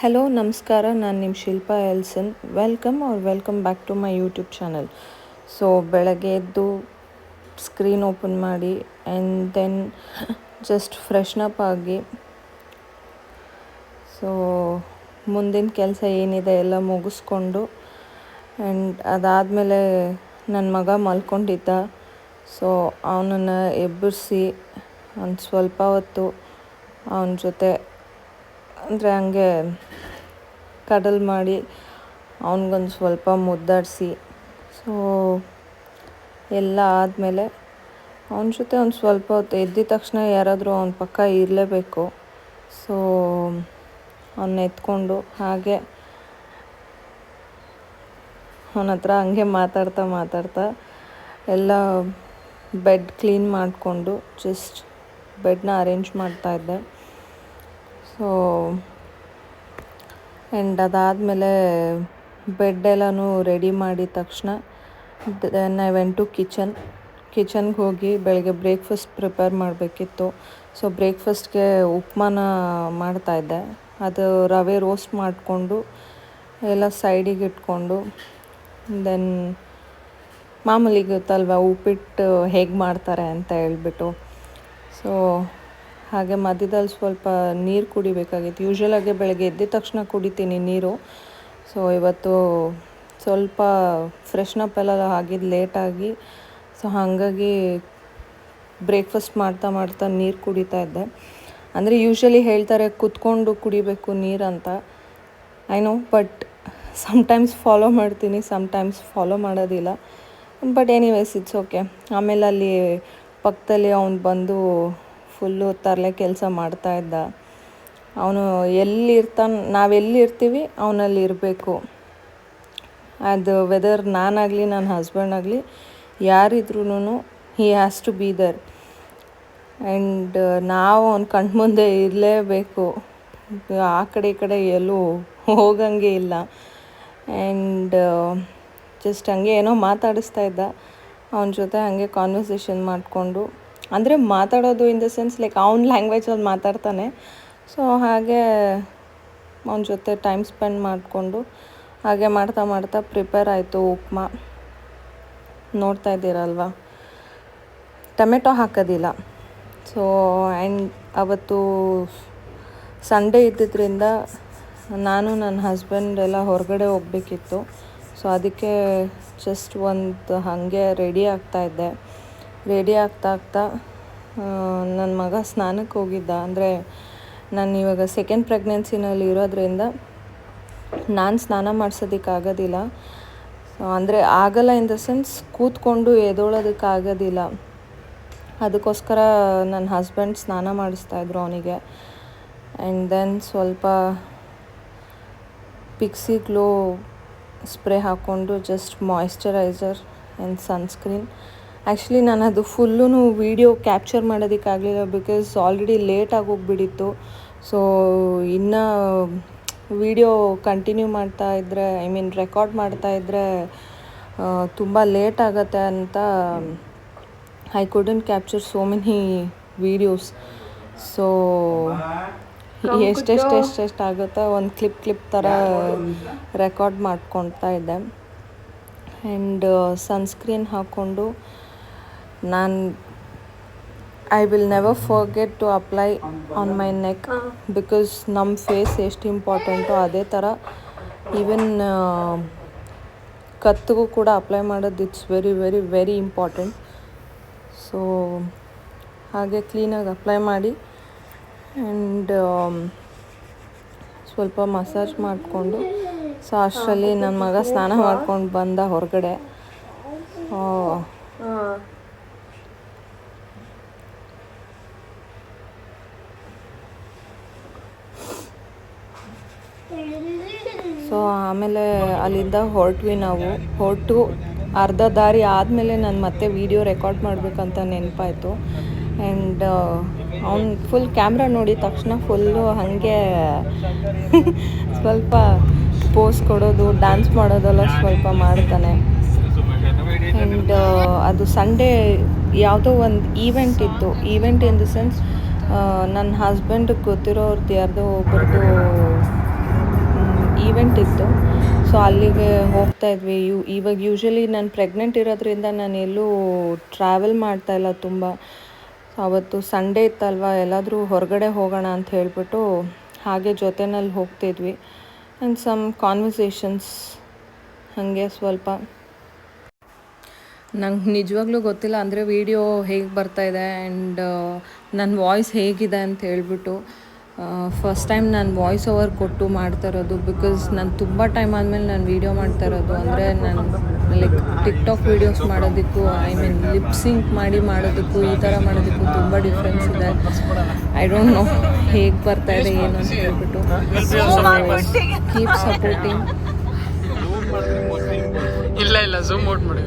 Hello ನಮಸ್ಕಾರ, ನಾನು ನಿಮ್ಮ Shilpa Elson. Welcome back to my YouTube channel. So ಬೆಳಗ್ಗೆ ಎದ್ದು ಸ್ಕ್ರೀನ್ ಓಪನ್ ಮಾಡಿ ಆ್ಯಂಡ್ ದೆನ್ ಜಸ್ಟ್ ಫ್ರೆಶ್ನಪ್ ಆಗಿ ಸೊ ಮುಂದಿನ ಕೆಲಸ ಏನಿದೆ ಎಲ್ಲ ಮುಗಿಸ್ಕೊಂಡು ಆ್ಯಂಡ್ ಅದಾದಮೇಲೆ ನನ್ನ ಮಗ ಮಲ್ಕೊಂಡಿದ್ದ. ಸೊ ಅವನನ್ನು ಎಬ್ಬರಿಸಿ ಒಂದು ಸ್ವಲ್ಪ ಹೊತ್ತು ಅವನ ಜೊತೆ ಅಂದರೆ ಹಂಗೆ ಕಡಲ್ ಮಾಡಿ ಅವನಿಗೊಂದು ಸ್ವಲ್ಪ ಮುದ್ದಾಡಿಸಿ ಸೊ ಎಲ್ಲ ಆದಮೇಲೆ ಅವನ ಜೊತೆ ಒಂದು ಸ್ವಲ್ಪ ಹೊತ್ತು ಎದ್ದಿದ ತಕ್ಷಣ ಯಾರಾದರೂ ಅವನ ಪಕ್ಕ ಇರಲೇಬೇಕು. ಸೊ ಅವನ್ನ ಎತ್ಕೊಂಡು ಹಾಗೆ ಅವನ ಹತ್ರ ಹಂಗೆ ಮಾತಾಡ್ತಾ ಎಲ್ಲ ಬೆಡ್ ಕ್ಲೀನ್ ಮಾಡಿಕೊಂಡು ಜಸ್ಟ್ ಬೆಡ್ನ ಅರೇಂಜ್ ಮಾಡ್ತಾಯಿದ್ದೆ. ಸೊ ಆ್ಯಂಡ್ ಅದಾದಮೇಲೆ ಬೆಡ್ಡೆಲ್ಲನೂ ರೆಡಿ ಮಾಡಿದ ತಕ್ಷಣ ದೆನ್ ಐ ವೆಂಟ್ ಟು ಕಿಚನ್ಗೆ ಹೋಗಿ ಬೆಳಗ್ಗೆ ಬ್ರೇಕ್ಫಾಸ್ಟ್ ಪ್ರಿಪೇರ್ ಮಾಡಬೇಕಿತ್ತು. ಸೊ ಬ್ರೇಕ್ಫಾಸ್ಟ್ಗೆ ಉಪ್ಮಾನ ಮಾಡ್ತಾಯಿದ್ದೆ. ಅದು ರವೆ ರೋಸ್ಟ್ ಮಾಡಿಕೊಂಡು ಎಲ್ಲ ಸೈಡಿಗೆ ಇಟ್ಕೊಂಡು ದೆನ್ ಮಾಮೂಲಿ ಗೊತ್ತಲ್ವ ಉಪ್ಪಿಟ್ಟು ಹೇಗೆ ಮಾಡ್ತಾರೆ ಅಂತ ಹೇಳ್ಬಿಟ್ಟು ಸೊ ಹಾಗೆ ಮಧ್ಯದಲ್ಲಿ ಸ್ವಲ್ಪ ನೀರು ಕುಡಿಬೇಕಾಗಿತ್ತು. ಯೂಶ್ವಲಾಗಿ ಬೆಳಗ್ಗೆ ಎದ್ದಿದ ತಕ್ಷಣ ಕುಡಿತೀನಿ ನೀರು. ಸೊ ಇವತ್ತು ಸ್ವಲ್ಪ ಫ್ರೆಶ್ನಪ್ ಎಲ್ಲ ಆಗಿದ್ದು ಲೇಟಾಗಿ, ಸೊ ಹಾಗಾಗಿ ಬ್ರೇಕ್ಫಾಸ್ಟ್ ಮಾಡ್ತಾ ನೀರು ಕುಡಿತಾ ಇದ್ದೆ. ಅಂದರೆ ಯೂಶ್ವಲಿ ಹೇಳ್ತಾರೆ ಕೂತ್ಕೊಂಡು ಕುಡಿಬೇಕು ನೀರಂತ. I know, but sometimes follow ಮಾಡ್ತೀನಿ, ಸಮ್ಟೈಮ್ಸ್ ಫಾಲೋ ಮಾಡೋದಿಲ್ಲ. But anyways it's okay. ಆಮೇಲೆ ಅಲ್ಲಿ ಪಕ್ಕದಲ್ಲಿ ಅವ್ನು ಬಂದು ಫುಲ್ಲು ತರಲೆ ಕೆಲಸ ಮಾಡ್ತಾಯಿದ್ದ. ಅವನು ಎಲ್ಲಿರ್ತಾನೆ, ನಾವೆಲ್ಲಿರ್ತೀವಿ ಅವನಲ್ಲಿ ಇರಬೇಕು. ಅದು ವೆದರ್ ನಾನಾಗಲಿ ನನ್ನ ಹಸ್ಬೆಂಡ್ ಆಗಲಿ ಯಾರಿದ್ರೂ he has to be there. And ನಾವು ಅವ್ನ ಕಣ್ಮುಂದೆ ಇರಲೇಬೇಕು. ಆ ಕಡೆ ಈ ಕಡೆ ಎಲ್ಲೂ ಹೋಗಂಗೆ ಇಲ್ಲ. ಆ್ಯಂಡ್ ಜಸ್ಟ್ ಹಂಗೆ ಏನೋ ಮಾತಾಡಿಸ್ತಾ ಇದ್ದ. ಅವನ ಜೊತೆ ಹಾಗೆ ಕಾನ್ವರ್ಸೇಷನ್ ಮಾಡಿಕೊಂಡು, ಅಂದರೆ ಮಾತಾಡೋದು ಇನ್ ದ ಸೆನ್ಸ್ ಲೈಕ್ ಅವ್ನ ಲ್ಯಾಂಗ್ವೇಜಲ್ಲಿ ಮಾತಾಡ್ತಾನೆ. ಸೊ ಹಾಗೆ ಅವನ ಜೊತೆ ಟೈಮ್ ಸ್ಪೆಂಡ್ ಮಾಡಿಕೊಂಡು ಹಾಗೆ ಮಾಡ್ತಾ ಪ್ರಿಪೇರ್ ಆಯಿತು ಉಪ್ಮಾ. ನೋಡ್ತಾ ಇದ್ದೀರಲ್ವ, ಟೊಮೆಟೊ ಹಾಕೋದಿಲ್ಲ. ಸೊ ಆ್ಯಂಡ್ ಅವತ್ತು ಸಂಡೇ ಇದ್ದಿದ್ದರಿಂದ ನಾನು ನನ್ನ ಹಸ್ಬೆಂಡ್ ಎಲ್ಲ ಹೊರಗಡೆ ಹೋಗಬೇಕಿತ್ತು. ಸೊ ಅದಕ್ಕೆ ಜಸ್ಟ್ ಒಂದು ಹಾಗೆ ರೆಡಿ ಆಗ್ತಾಯಿದ್ದೆ. ರೆಡಿ ಆಗ್ತಾ ನನ್ನ ಮಗ ಸ್ನಾನಕ್ಕೆ ಹೋಗಿದ್ದ. ಅಂದರೆ ನಾನು ಇವಾಗ ಸೆಕೆಂಡ್ ಪ್ರೆಗ್ನೆನ್ಸಿನಲ್ಲಿ ಇರೋದ್ರಿಂದ ನಾನು ಸ್ನಾನ ಮಾಡಿಸೋದಕ್ಕಾಗೋದಿಲ್ಲ. ಅಂದರೆ ಆಗಲ್ಲ ಇನ್ ದ ಸೆನ್ಸ್ ಕೂತ್ಕೊಂಡು ಎದೊಳೋದಕ್ಕಾಗೋದಿಲ್ಲ. ಅದಕ್ಕೋಸ್ಕರ ನನ್ನ ಹಸ್ಬೆಂಡ್ ಸ್ನಾನ ಮಾಡಿಸ್ತಾಯಿದ್ರು ಅವನಿಗೆ. ಆ್ಯಂಡ್ ದೆನ್ ಸ್ವಲ್ಪ ಪಿಕ್ಸಿ ಗ್ಲೋ ಸ್ಪ್ರೇ ಹಾಕ್ಕೊಂಡು just moisturiser and sunscreen. Actually ನಾನು ಅದು ಫುಲ್ಲೂ ವೀಡಿಯೋ ಕ್ಯಾಪ್ಚರ್ ಮಾಡೋದಕ್ಕಾಗಲಿಲ್ಲ, ಬಿಕಾಸ್ ಆಲ್ರೆಡಿ ಲೇಟಾಗಿ ಹೋಗ್ಬಿಟ್ಟಿತ್ತು. ಸೊ ಇನ್ನು ವೀಡಿಯೋ ಕಂಟಿನ್ಯೂ ಮಾಡ್ತಾಯಿದ್ರೆ ರೆಕಾರ್ಡ್ ಮಾಡ್ತಾಯಿದ್ರೆ ತುಂಬ ಲೇಟ್ ಆಗುತ್ತೆ ಅಂತ I couldn't capture so many videos. So ಎಷ್ಟೆಷ್ಟು ಆಗುತ್ತೋ ಒಂದು ಕ್ಲಿಪ್ ಥರ ರೆಕಾರ್ಡ್ ಮಾಡ್ಕೊಳ್ತಾ ಇದ್ದೆ. ಆ್ಯಂಡ್ ಸನ್ಸ್ಕ್ರೀನ್ ಹಾಕ್ಕೊಂಡು ನಾನು I will never forget to apply on my neck, because ನಮ್ಮ ಫೇಸ್ ಎಷ್ಟು ಇಂಪಾರ್ಟೆಂಟೋ ಅದೇ ಥರ ಈವನ್ ಕತ್ತಿಗೂ ಕೂಡ ಅಪ್ಲೈ ಮಾಡೋದು it's very very very important. So ಹಾಗೆ ಕ್ಲೀನಾಗಿ ಅಪ್ಲೈ ಮಾಡಿ ಆ್ಯಂಡ್ ಸ್ವಲ್ಪ ಮಸಾಜ್ ಮಾಡಿಕೊಂಡು, ಸೊ ಅಷ್ಟರಲ್ಲಿ ನನ್ನ ಮಗ ಸ್ನಾನ ಮಾಡ್ಕೊಂಡು ಬಂದ ಹೊರಗಡೆ. ಸೊ ಆಮೇಲೆ ಅಲ್ಲಿಂದ ಹೊರಟು ಅರ್ಧ ದಾರಿ ಆದಮೇಲೆ ನಾನು ಮತ್ತೆ ವೀಡಿಯೋ ರೆಕಾರ್ಡ್ ಮಾಡಬೇಕಂತ ನೆನಪಾಯಿತು. ಆ್ಯಂಡ್ ಅವ್ನು ಫುಲ್ ಕ್ಯಾಮ್ರಾ ನೋಡಿದ ತಕ್ಷಣ ಫುಲ್ಲು ಹಾಗೆ ಸ್ವಲ್ಪ ಪೋಸ್ ಕೊಡೋದು, ಡ್ಯಾನ್ಸ್ ಮಾಡೋದೆಲ್ಲ ಸ್ವಲ್ಪ ಮಾಡ್ತಾನೆ. ಆ್ಯಂಡ್ ಅದು ಸಂಡೇ ಯಾವುದೋ ಒಂದು ಈವೆಂಟ್ ಇತ್ತು. ಈವೆಂಟ್ ಇನ್ ದ ಸೆನ್ಸ್ ನನ್ನ ಹಸ್ಬೆಂಡ್ಗೆ ಗೊತ್ತಿರೋರ್ದು ಯಾರ್ದೋ ಒಬ್ಬರದು ಈವೆಂಟ್ ಇತ್ತು. ಸೊ ಅಲ್ಲಿಗೆ ಹೋಗ್ತಾ ಇದ್ವಿ. ಇವಾಗ ಯೂಶ್ವಲಿ ನಾನು ಪ್ರೆಗ್ನೆಂಟ್ ಇರೋದ್ರಿಂದ ನಾನು ಎಲ್ಲೂ ಟ್ರಾವೆಲ್ ಮಾಡ್ತಾಯಿಲ್ಲ ತುಂಬ. ಅವತ್ತು ಸಂಡೇ ಇತ್ತಲ್ವ, ಎಲ್ಲಾದರೂ ಹೊರಗಡೆ ಹೋಗೋಣ ಅಂತ ಹೇಳಿಬಿಟ್ಟು ಹಾಗೆ ಜೊತೆಯಲ್ಲಿ ಹೋಗ್ತಿದ್ವಿ. ಆ್ಯಂಡ್ ಸಮ್ ಕಾನ್ವರ್ಸೇಷನ್ಸ್ ಹಾಗೆ ಸ್ವಲ್ಪ. ನಂಗೆ ನಿಜವಾಗ್ಲೂ ಗೊತ್ತಿಲ್ಲ ಅಂದರೆ ವಿಡಿಯೋ ಹೇಗೆ ಬರ್ತಾಯಿದೆ ಆ್ಯಂಡ್ ನನ್ನ ವಾಯ್ಸ್ ಹೇಗಿದೆ ಅಂತ ಹೇಳ್ಬಿಟ್ಟು. ಫಸ್ಟ್ ಟೈಮ್ ನಾನು ವಾಯ್ಸ್ ಓವರ್ ಕೊಟ್ಟು ಮಾಡ್ತಾ ಇರೋದು, ಬಿಕಾಸ್ ನಾನು ತುಂಬ ಟೈಮ್ ಆದಮೇಲೆ ನಾನು ವೀಡಿಯೋ ಮಾಡ್ತಾ ಇರೋದು. ಅಂದರೆ ನಾನು ಲೈಕ್ ಟಿಕ್ಟಾಕ್ ವೀಡಿಯೋಸ್ ಮಾಡೋದಕ್ಕೂ ಲಿಪ್ ಸಿಂಕ್ ಮಾಡಿ ಮಾಡೋದಕ್ಕೂ ಈ ಥರ ಮಾಡೋದಕ್ಕೂ ತುಂಬ ಡಿಫ್ರೆನ್ಸ್ ಇದೆ. ಐ ಡೋಂಟ್ ನೋ ಹೇಗೆ ಬರ್ತಾಯಿದೆ ಏನು ಅಂತ ಹೇಳ್ಬಿಟ್ಟು. Keep supporting. ಇಲ್ಲ ಝೂಮ್ ಔಟ್ ಮಾಡಿ.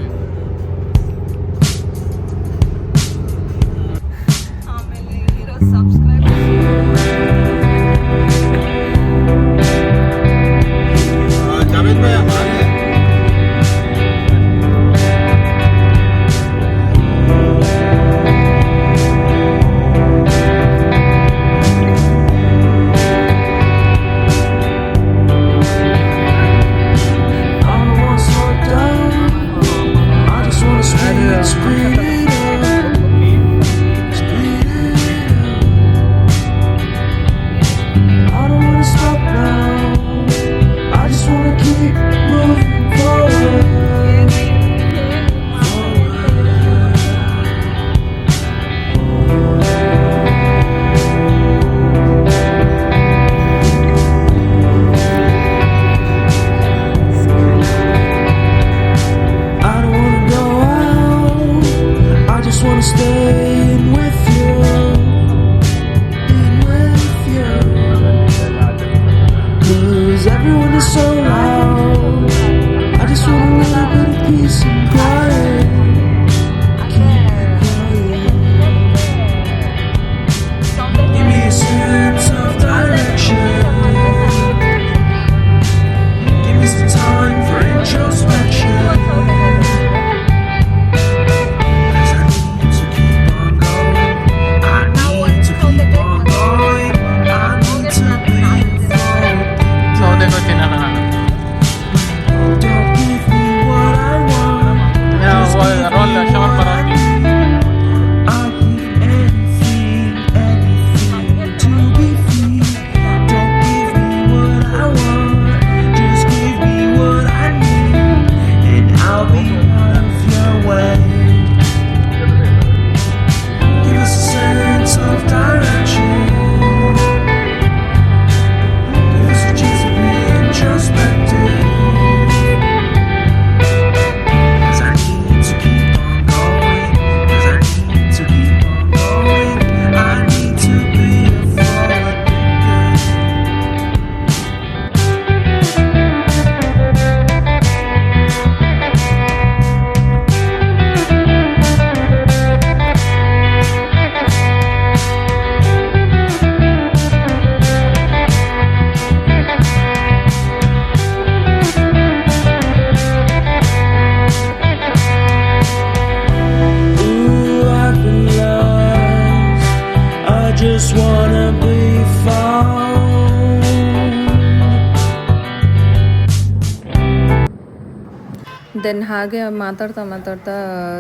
ದೆನ್ ಹಾಗೆ ಮಾತಾಡ್ತಾ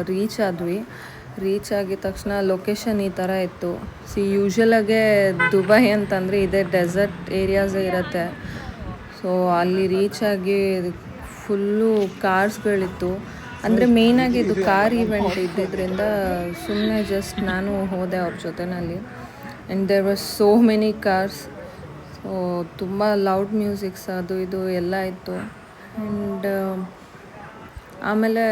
ರೀಚ್ ಆದ್ವಿ. ರೀಚ್ ಆಗಿದ ತಕ್ಷಣ ಲೊಕೇಶನ್ ಈ ಥರ ಇತ್ತು. ಯೂಶ್ವಲಾಗೆ ದುಬೈ ಅಂತಂದರೆ ಇದೇ ಡೆಸರ್ಟ್ ಏರಿಯಾಸೇ ಇರುತ್ತೆ. ಸೊ ಅಲ್ಲಿ ರೀಚ್ ಆಗಿ ಫುಲ್ಲು ಕಾರ್ಸ್ಗಳಿತ್ತು. ಅಂದರೆ ಮೇಯ್ನಾಗಿ ಇದು ಕಾರ್ ಈವೆಂಟ್ ಇದ್ದಿದ್ದರಿಂದ ಸುಮ್ಮನೆ ಜಸ್ಟ್ ನಾನು ಹೋದೆ ಅವ್ರ ಜೊತೆಯಲ್ಲಿ. And there was so many cars. So ತುಂಬ ಲೌಡ್ ಮ್ಯೂಸಿಕ್ಸ್ ಅದು ಇದು ಎಲ್ಲ ಇತ್ತು. ಆ್ಯಂಡ್ ಆಮೇಲೆ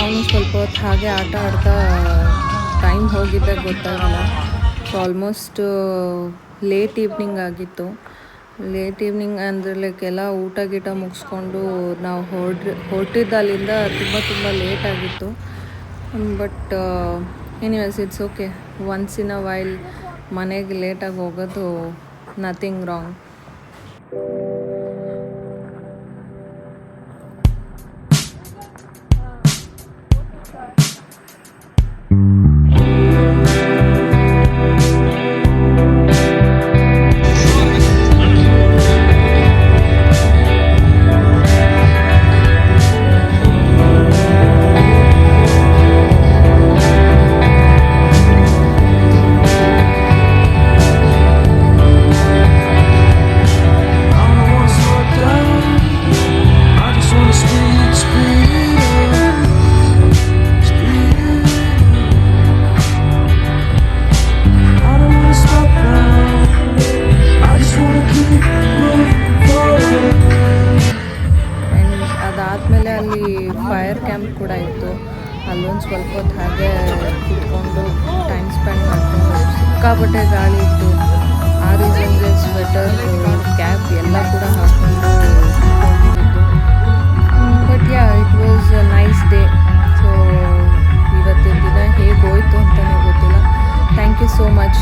ನಾನು ಸ್ವಲ್ಪ ಹೊತ್ತು ಹಾಗೆ ಆಟ ಆಡ್ತಾ ಟೈಮ್ ಹೋಗಿದ್ದೆ ಗೊತ್ತಾಗಲ್ಲ. ಸೊ ಆಲ್ಮೋಸ್ಟ್ ಲೇಟ್ ಈವ್ನಿಂಗ್ ಆಗಿತ್ತು. ಲೇಟ್ ಈವ್ನಿಂಗ್ ಅಂದರೆ ಲೈಕ್ ಎಲ್ಲ ಊಟ ಗೀಟ ಮುಗಿಸ್ಕೊಂಡು ನಾವು ಹೊರಟಿದ್ದು ಅಲ್ಲಿಂದ ತುಂಬ ಲೇಟ್ ಆಗಿತ್ತು. But anyways it's okay. Once in a while ಮನೆಗೆ ಲೇಟಾಗಿ ಹೋಗೋದು ನಥಿಂಗ್ ರಾಂಗ್. ಅದಾದಮೇಲೆ ಅಲ್ಲಿ ಫೈರ್ ಕ್ಯಾಂಪ್ ಕೂಡ ಇತ್ತು. ಅಲ್ಲೊಂದು ಸ್ವಲ್ಪ ಹೊತ್ತು ಹಾಗೆ ಕೂತ್ಕೊಂಡು ಟೈಮ್ ಸ್ಪೆಂಡ್ ಮಾಡಿಕೊಂಡು ಸಿಕ್ಕಾಪಟ್ಟೆ ಗಾಳಿ ಇತ್ತು. ಆ ರೀಸನ್ಗೆ ಸ್ವೆಟರ್ ಕ್ಯಾಪ್ ಎಲ್ಲ ಕೂಡ ಹಾಕ್ಕೊಂಡು ಹೋಗಿದ್ದು. But yeah it was a nice day. So ಇವತ್ತಿನ ದಿನ ಹೇಗೆ ಹೋಯಿತು ಅಂತಲೇ ಗೊತ್ತಿಲ್ಲ. Thank you so much.